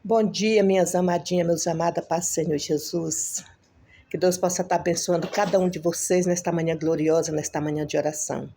Bom dia, minhas amadinhas, meus amados, paz do Senhor Jesus. Que Deus possa estar abençoando cada um de vocês nesta manhã gloriosa, nesta manhã de oração.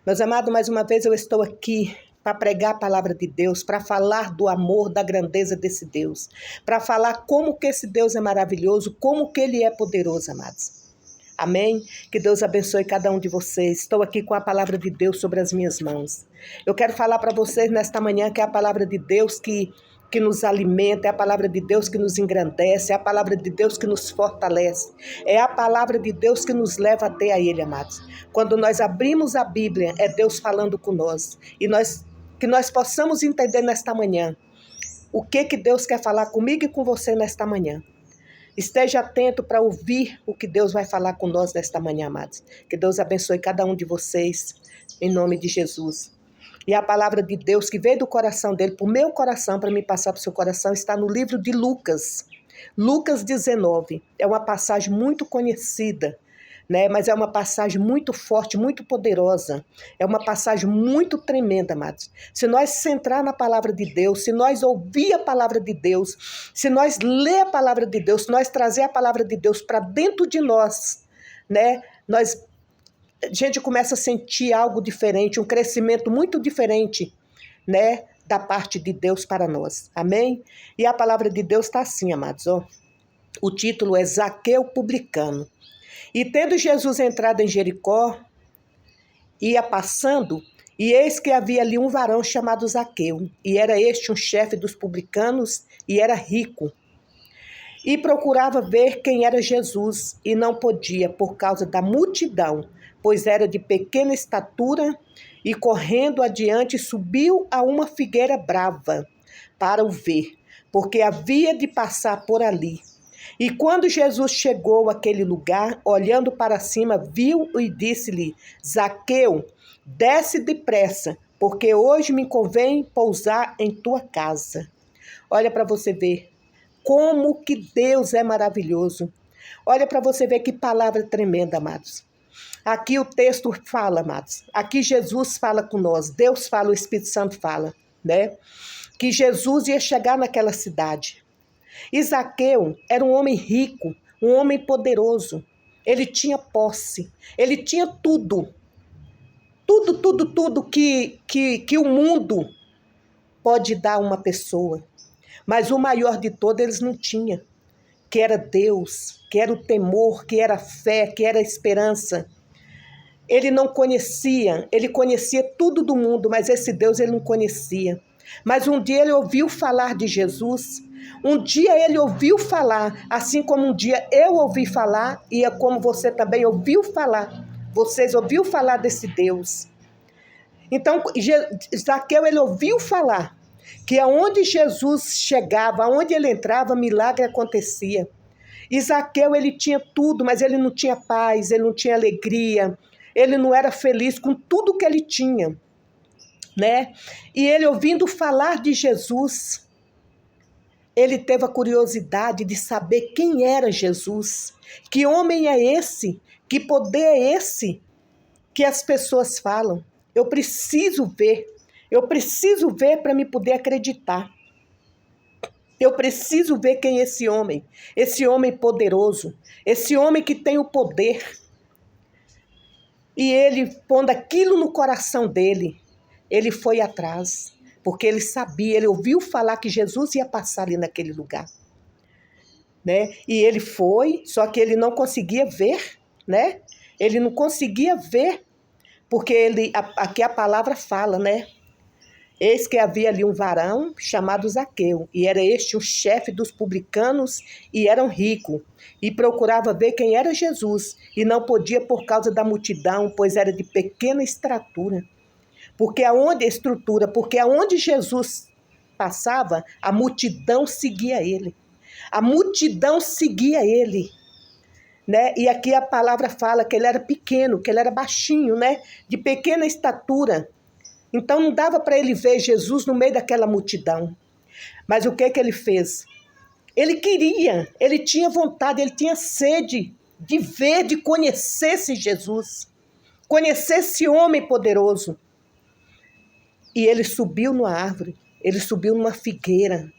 Meus amados, mais uma vez eu estou aqui para pregar a palavra de Deus, para falar do amor, da grandeza desse Deus, para falar como que esse Deus é maravilhoso, como que Ele é poderoso, amados. Amém? Que Deus abençoe cada um de vocês. Estou aqui com a palavra de Deus sobre as minhas mãos. Eu quero falar para vocês nesta manhã que é a palavra de Deus que nos alimenta, é a palavra de Deus que nos engrandece, é a palavra de Deus que nos fortalece, é a palavra de Deus que nos leva até a Ele, amados. Quando nós abrimos a Bíblia, é Deus falando conosco. E que nós possamos entender nesta manhã o que Deus quer falar comigo e com você nesta manhã. Esteja atento para ouvir o que Deus vai falar com nós nesta manhã, amados. Que Deus abençoe cada um de vocês, em nome de Jesus. E a palavra de Deus que veio do coração dele, para o meu coração, para me passar para o seu coração, está no livro de Lucas. Lucas 19. É uma passagem muito conhecida, né? Mas é uma passagem muito forte, muito poderosa. É uma passagem muito tremenda, amados. Se nós centrar na palavra de Deus, se nós ouvir a palavra de Deus, se nós ler a palavra de Deus, se nós trazer a palavra de Deus para dentro de nós, né? A gente começa a sentir algo diferente, um crescimento muito diferente, né? Da parte de Deus para nós. Amém? E a palavra de Deus está assim, amados. Ó. O título é Zaqueu Publicano. E tendo Jesus entrado em Jericó, ia passando, e eis que havia ali um varão chamado Zaqueu, e era este um chefe dos publicanos, e era rico. E procurava ver quem era Jesus, e não podia, por causa da multidão, pois era de pequena estatura, e correndo adiante subiu a uma figueira brava, para o ver, porque havia de passar por ali. E quando Jesus chegou àquele lugar, olhando para cima, viu e disse-lhe: Zaqueu, desce depressa, porque hoje me convém pousar em tua casa. Olha para você ver como que Deus é maravilhoso. Olha para você ver que palavra tremenda, amados. Aqui o texto fala, amados. Aqui Jesus fala com nós. Deus fala, o Espírito Santo fala, né? Que Jesus ia chegar naquela cidade. E Zaqueu era um homem rico, um homem poderoso. Ele tinha posse, ele tinha tudo. Tudo que o mundo pode dar a uma pessoa. Mas o maior de todos eles não tinham, que era Deus, que era o temor, que era a fé, que era a esperança. Ele não conhecia, ele conhecia tudo do mundo, mas esse Deus ele não conhecia. Mas um dia ele ouviu falar de Jesus, um dia ele ouviu falar, assim como um dia eu ouvi falar, e é como você também ouviu falar, vocês ouviram falar desse Deus. Então, Zaqueu ele ouviu falar que aonde Jesus chegava, aonde ele entrava, milagre acontecia. E Zaqueu ele tinha tudo, mas ele não tinha paz, ele não tinha alegria, ele não era feliz com tudo que ele tinha, né? E ele ouvindo falar de Jesus, ele teve a curiosidade de saber quem era Jesus, que homem é esse, que poder é esse que as pessoas falam. Eu preciso ver para me poder acreditar. Eu preciso ver quem é esse homem poderoso, esse homem que tem o poder. E ele, pondo aquilo no coração dele, ele foi atrás, porque ele sabia, ele ouviu falar que Jesus ia passar ali naquele lugar, né? E ele foi, só que ele não conseguia ver, né? Ele não conseguia ver, porque aqui a palavra fala, né? Eis que havia ali um varão chamado Zaqueu, e era este o chefe dos publicanos, e era um rico, e procurava ver quem era Jesus, e não podia por causa da multidão, pois era de pequena estatura. Porque aonde Jesus passava, a multidão seguia ele. A multidão seguia ele, né? E aqui a palavra fala que ele era pequeno, que ele era baixinho, né? De pequena estatura. Então não dava para ele ver Jesus no meio daquela multidão. Mas o que ele fez? Ele queria, ele tinha vontade, ele tinha sede de ver, de conhecer esse Jesus, conhecer esse homem poderoso. E ele subiu numa árvore, ele subiu numa figueira,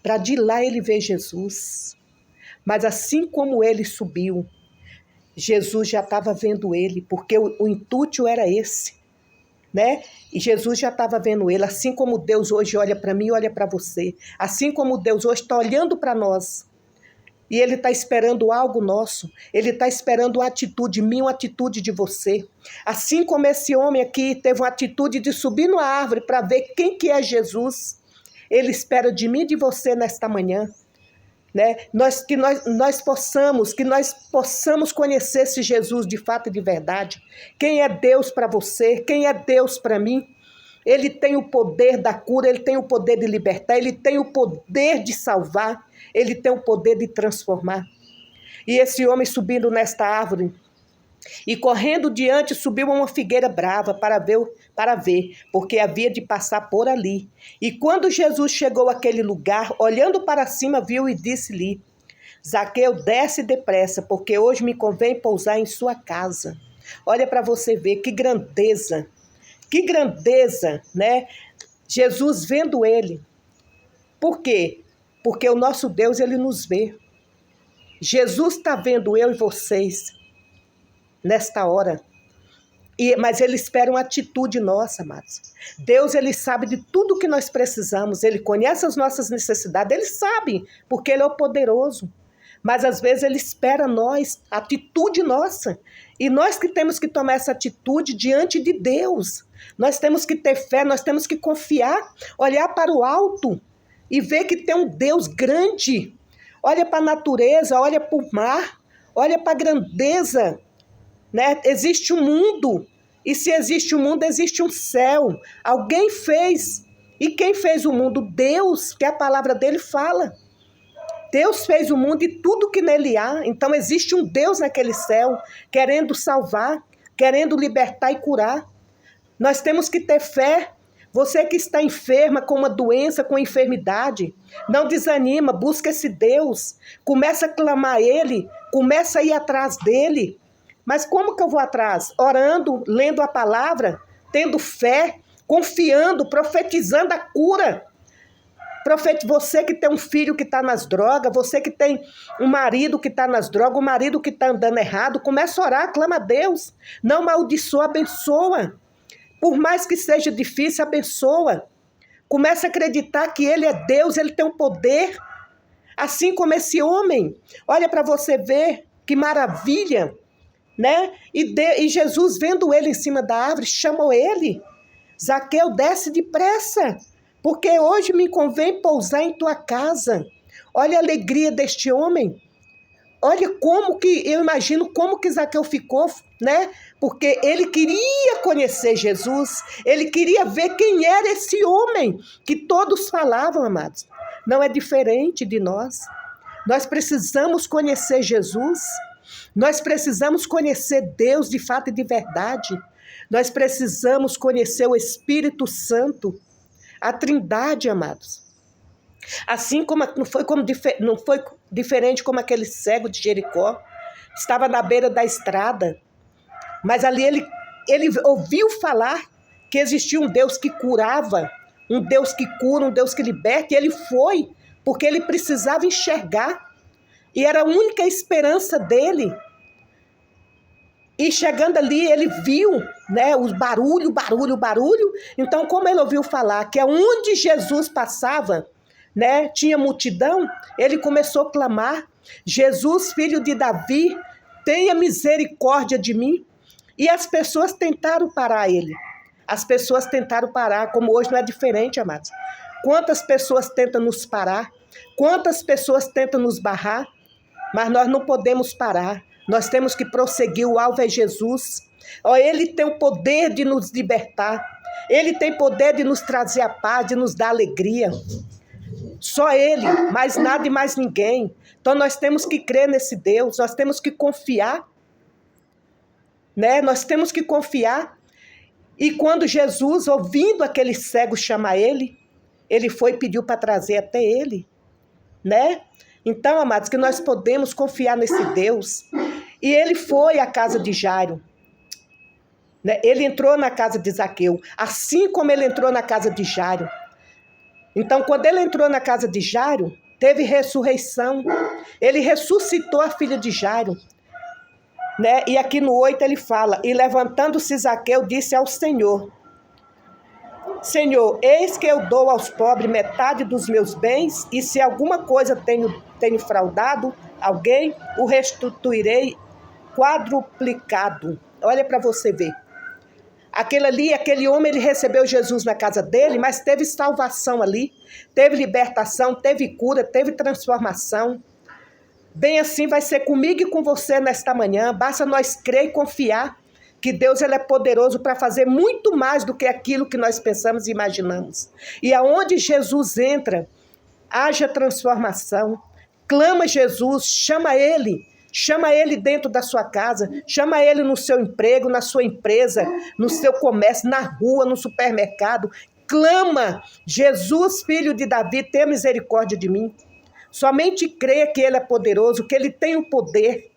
para de lá ele ver Jesus. Mas assim como ele subiu, Jesus já estava vendo ele, porque o intuito era esse, né? E Jesus já estava vendo ele, assim como Deus hoje olha para mim e olha para você. Assim como Deus hoje está olhando para nós. E Ele está esperando algo nosso. Ele está esperando uma atitude minha, uma atitude de você. Assim como esse homem aqui teve uma atitude de subir numa árvore para ver quem que é Jesus, Ele espera de mim e de você nesta manhã. Né? Que nós possamos conhecer esse Jesus de fato e de verdade. Quem é Deus para você? Quem é Deus para mim? Ele tem o poder da cura, ele tem o poder de libertar, ele tem o poder de salvar, ele tem o poder de transformar. E esse homem subindo nesta árvore e correndo diante subiu a uma figueira brava para ver, porque havia de passar por ali. E quando Jesus chegou àquele lugar, olhando para cima, viu e disse-lhe: Zaqueu, desce depressa, porque hoje me convém pousar em sua casa. Olha para você ver que grandeza, né? Jesus vendo ele. Por quê? Porque o nosso Deus, ele nos vê. Jesus está vendo eu e vocês nesta hora. Mas ele espera uma atitude nossa, amados. Deus, ele sabe de tudo que nós precisamos. Ele conhece as nossas necessidades. Ele sabe, porque ele é o poderoso. Mas às vezes ele espera nós, a atitude nossa. E nós que temos que tomar essa atitude diante de Deus. Nós temos que ter fé, nós temos que confiar, olhar para o alto e ver que tem um Deus grande. Olha para a natureza, olha para o mar, olha para a grandeza. Né? Existe um mundo, e se existe um mundo, existe um céu. Alguém fez. E quem fez o mundo? Deus, que a palavra dele fala. Deus fez o mundo e tudo que nele há. Então existe um Deus naquele céu, querendo salvar, querendo libertar e curar. Nós temos que ter fé. Você que está enferma com uma doença, com enfermidade, não desanima, busca esse Deus. Começa a clamar a Ele, começa a ir atrás dEle. Mas como que eu vou atrás? Orando, lendo a palavra, tendo fé, confiando, profetizando a cura. Você que tem um filho que está nas drogas, você que tem um marido que está nas drogas, um marido que está andando errado, começa a orar, clama a Deus. Não amaldiçoa, abençoa. Por mais que seja difícil, abençoa. Começa a acreditar que Ele é Deus, Ele tem um poder. Assim como esse homem. Olha para você ver que maravilha. Né? E Jesus, vendo ele em cima da árvore, chamou ele. Zaqueu, desce depressa, porque hoje me convém pousar em tua casa. Olha a alegria deste homem. Olha como que, eu imagino como que Zaqueu ficou, né? Porque ele queria conhecer Jesus, ele queria ver quem era esse homem que todos falavam, amados. Não é diferente de nós. Nós precisamos conhecer Jesus. Nós precisamos conhecer Deus de fato e de verdade. Nós precisamos conhecer o Espírito Santo, a Trindade, amados. Assim como não foi diferente como aquele cego de Jericó, estava na beira da estrada, mas ali ele ouviu falar que existia um Deus que curava, um Deus que cura, um Deus que liberta, e ele foi, porque ele precisava enxergar. E era a única esperança dele. E chegando ali, ele viu, né, o barulho. Então, como ele ouviu falar que onde Jesus passava, né, tinha multidão, ele começou a clamar: Jesus, filho de Davi, tenha misericórdia de mim. E as pessoas tentaram parar ele. As pessoas tentaram parar, como hoje não é diferente, amados. Quantas pessoas tentam nos parar? Quantas pessoas tentam nos barrar? Mas nós não podemos parar. Nós temos que prosseguir. O alvo é Jesus. Ele tem o poder de nos libertar. Ele tem poder de nos trazer a paz, de nos dar alegria. Só Ele, mais nada e mais ninguém. Então nós temos que crer nesse Deus. Nós temos que confiar. Né? Nós temos que confiar. E quando Jesus, ouvindo aquele cego chamar ele foi e pediu para trazer até ele. Né? Então, amados, que nós podemos confiar nesse Deus. E ele foi à casa de Jairo. Né? Ele entrou na casa de Zaqueu. Assim como ele entrou na casa de Jairo. Então, quando ele entrou na casa de Jairo, teve ressurreição. Ele ressuscitou a filha de Jairo. Né? E aqui no 8 ele fala, e levantando-se Zaqueu, disse ao Senhor, Senhor, eis que eu dou aos pobres metade dos meus bens, e se alguma coisa tenho fraudado alguém, o restituirei quadruplicado. Olha para você ver. Aquele homem, ele recebeu Jesus na casa dele, mas teve salvação ali, teve libertação, teve cura, teve transformação. Bem assim vai ser comigo e com você nesta manhã. Basta nós crer e confiar que Deus ele é poderoso para fazer muito mais do que aquilo que nós pensamos e imaginamos. E aonde Jesus entra, haja transformação. Clama Jesus, chama Ele dentro da sua casa, chama Ele no seu emprego, na sua empresa, no seu comércio, na rua, no supermercado. Clama, Jesus, filho de Davi, tenha misericórdia de mim. Somente creia que Ele é poderoso, que Ele tem o poder,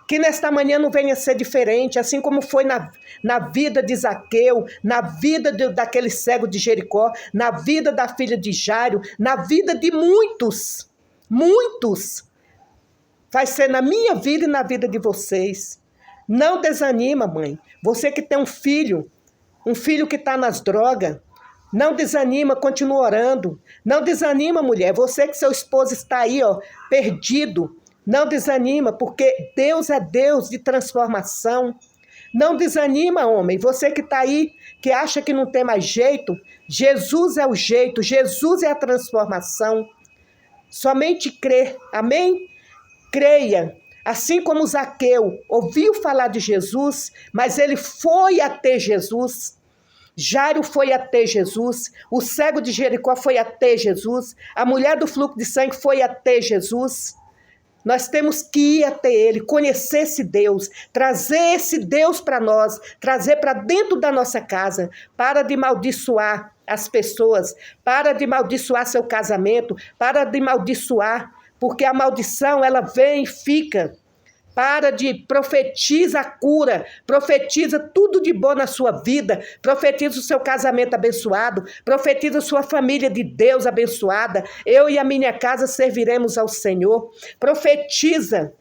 que nesta manhã não venha ser diferente, assim como foi na vida de Zaqueu, na vida daquele cego de Jericó, na vida da filha de Jairo, na vida de muitos, vai ser na minha vida e na vida de vocês. Não desanima, mãe, você que tem um filho que está nas drogas, não desanima, continua orando. Não desanima, mulher. Você que seu esposo está aí, perdido. Não desanima, porque Deus é Deus de transformação. Não desanima, homem. Você que está aí, que acha que não tem mais jeito. Jesus é o jeito, Jesus é a transformação. Somente crer. Amém? Creia. Assim como Zaqueu ouviu falar de Jesus, mas ele foi até Jesus. Jairo foi até Jesus, o cego de Jericó foi até Jesus, a mulher do fluxo de sangue foi até Jesus. Nós temos que ir até Ele, conhecer esse Deus, trazer esse Deus para nós, trazer para dentro da nossa casa. Para de maldiçoar as pessoas, para de maldiçoar seu casamento, para de maldiçoar, porque a maldição ela vem e fica. Para de profetiza a cura, profetiza tudo de bom na sua vida, profetiza o seu casamento abençoado, profetiza a sua família de Deus abençoada. Eu e a minha casa serviremos ao Senhor. Profetiza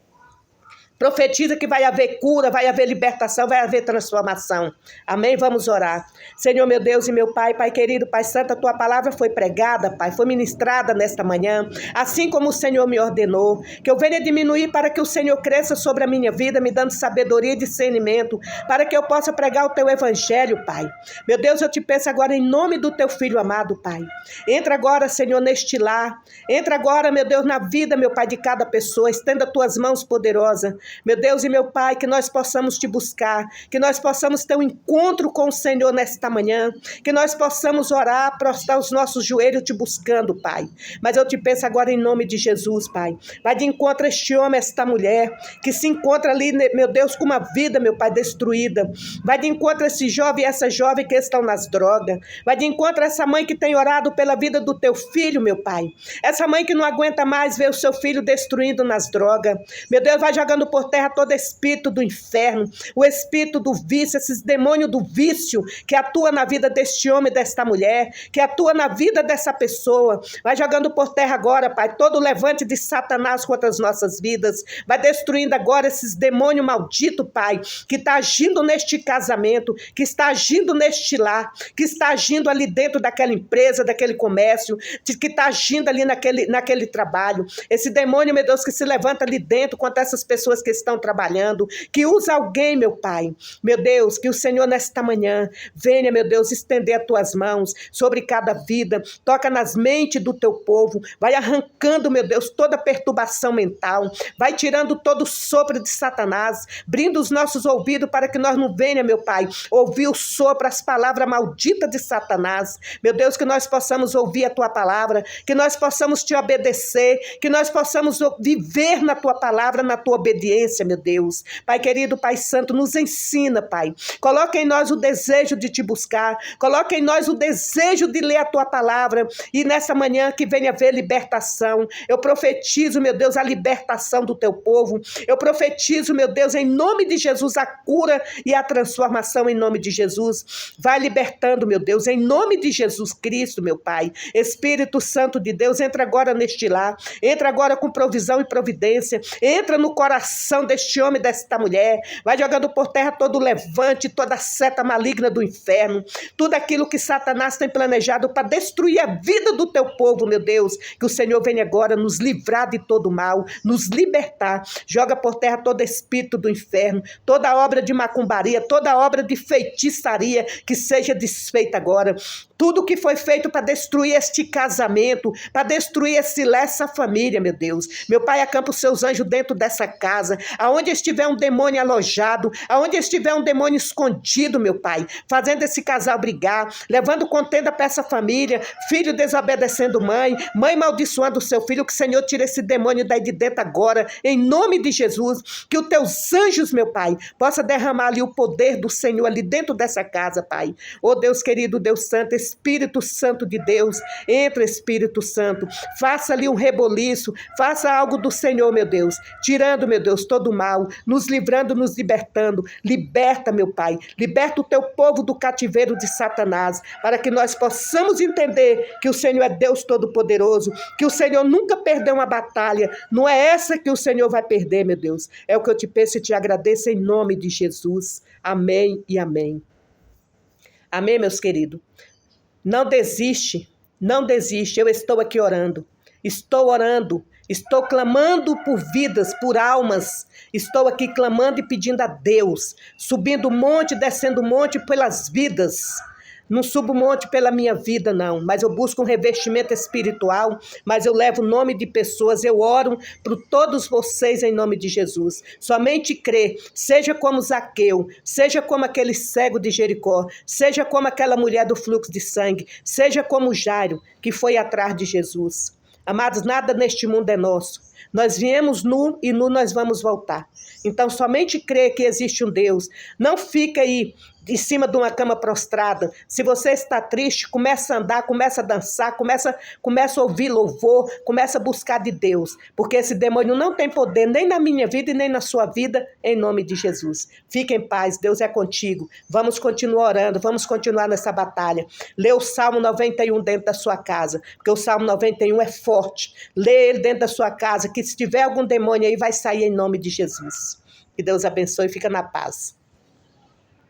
que vai haver cura, vai haver libertação, vai haver transformação. Amém? Vamos orar. Senhor, meu Deus e meu Pai, Pai querido, Pai santo, a Tua palavra foi pregada, Pai, foi ministrada nesta manhã, assim como o Senhor me ordenou, que eu venha diminuir para que o Senhor cresça sobre a minha vida, me dando sabedoria e discernimento, para que eu possa pregar o Teu evangelho, Pai. Meu Deus, eu te peço agora em nome do Teu Filho amado, Pai. Entra agora, Senhor, neste lar. Entra agora, meu Deus, na vida, meu Pai, de cada pessoa. Estenda Tuas mãos poderosas. Meu Deus e meu Pai, que nós possamos Te buscar, que nós possamos ter um encontro com o Senhor nesta manhã, que nós possamos orar, prostrar os nossos joelhos Te buscando, Pai. Mas eu te peço agora em nome de Jesus, Pai. Vai de encontro a este homem, esta mulher, que se encontra ali, meu Deus, com uma vida, meu Pai, destruída. Vai de encontro a esse jovem e essa jovem que estão nas drogas. Vai de encontro a essa mãe que tem orado pela vida do Teu filho, meu Pai. Essa mãe que não aguenta mais ver o seu filho destruindo nas drogas. Meu Deus, vai jogando por terra todo espírito do inferno, o espírito do vício, esses demônios do vício que atua na vida deste homem, desta mulher, que atua na vida dessa pessoa. Vai jogando por terra agora, Pai, todo o levante de Satanás contra as nossas vidas. Vai destruindo agora esses demônios malditos, Pai, que está agindo neste casamento, que está agindo neste lar, que está agindo ali dentro daquela empresa, daquele comércio, que está agindo ali naquele trabalho. Esse demônio, meu Deus, que se levanta ali dentro contra essas pessoas que estão trabalhando, que usa alguém, meu Pai. Meu Deus, que o Senhor nesta manhã venha, meu Deus, estender as Tuas mãos sobre cada vida, toca nas mentes do Teu povo, vai arrancando, meu Deus, toda perturbação mental, vai tirando todo o sopro de Satanás, brinda os nossos ouvidos para que nós não venha, meu Pai, ouvir o sopro, as palavras malditas de Satanás. Meu Deus, que nós possamos ouvir a Tua palavra, que nós possamos Te obedecer, que nós possamos viver na Tua palavra, na Tua obediência, obediência, meu Deus. Pai querido, Pai santo, nos ensina, Pai. Coloca em nós o desejo de te buscar. Coloca em nós o desejo de ler a tua palavra. E nessa manhã que venha haver libertação. Eu profetizo, meu Deus, a libertação do teu povo. Eu profetizo, meu Deus, em nome de Jesus, a cura e a transformação em nome de Jesus. Vai libertando, meu Deus, em nome de Jesus Cristo, meu Pai. Espírito Santo de Deus, entra agora neste lar. Entra agora com provisão e providência. Entra no coração deste homem, desta mulher. Vai jogando por terra todo o levante, toda a seta maligna do inferno. Tudo aquilo que Satanás tem planejado para destruir a vida do teu povo, meu Deus. Que o Senhor venha agora nos livrar de todo mal, nos libertar. Joga por terra todo espírito do inferno, toda obra de macumbaria, toda obra de feitiçaria que seja desfeita agora. Tudo que foi feito para destruir este casamento, para destruir essa família, meu Deus. Meu Pai, acampa os seus anjos dentro dessa casa, aonde estiver um demônio alojado, aonde estiver um demônio escondido, meu Pai, fazendo esse casal brigar, levando contenda para essa família, filho desobedecendo mãe, mãe maldiçoando o seu filho, que o Senhor tire esse demônio daí de dentro agora, em nome de Jesus, que os teus anjos, meu Pai, possa derramar ali o poder do Senhor ali dentro dessa casa, Pai. Oh Deus querido, Deus santo, Espírito Santo de Deus, entra Espírito Santo, faça ali um reboliço, faça algo do Senhor, meu Deus, tirando, meu Deus, todo o mal, nos livrando, nos libertando, liberta, meu Pai, liberta o teu povo do cativeiro de Satanás, para que nós possamos entender que o Senhor é Deus Todo-Poderoso, que o Senhor nunca perdeu uma batalha, não é essa que o Senhor vai perder, meu Deus, é o que eu te peço e te agradeço em nome de Jesus, amém e amém. Amém, meus queridos. Não desiste, não desiste, eu estou aqui orando, estou clamando por vidas, por almas, estou aqui clamando e pedindo a Deus, subindo monte, descendo monte pelas vidas. Não subo monte pela minha vida, não, mas eu busco um revestimento espiritual, mas eu levo o nome de pessoas, eu oro por todos vocês em nome de Jesus. Somente crê, seja como Zaqueu, seja como aquele cego de Jericó, seja como aquela mulher do fluxo de sangue, seja como Jairo, que foi atrás de Jesus. Amados, nada neste mundo é nosso. Nós viemos nu e nu nós vamos voltar. Então, somente crê que existe um Deus. Não fica aí em cima de uma cama prostrada. Se você está triste, começa a andar, começa a dançar, começa a ouvir louvor, começa a buscar de Deus. Porque esse demônio não tem poder nem na minha vida e nem na sua vida, em nome de Jesus. Fique em paz, Deus é contigo. Vamos continuar orando, vamos continuar nessa batalha. Lê o Salmo 91 dentro da sua casa, porque o Salmo 91 é forte. Lê ele dentro da sua casa, que se tiver algum demônio aí, vai sair em nome de Jesus. Que Deus abençoe e fica na paz.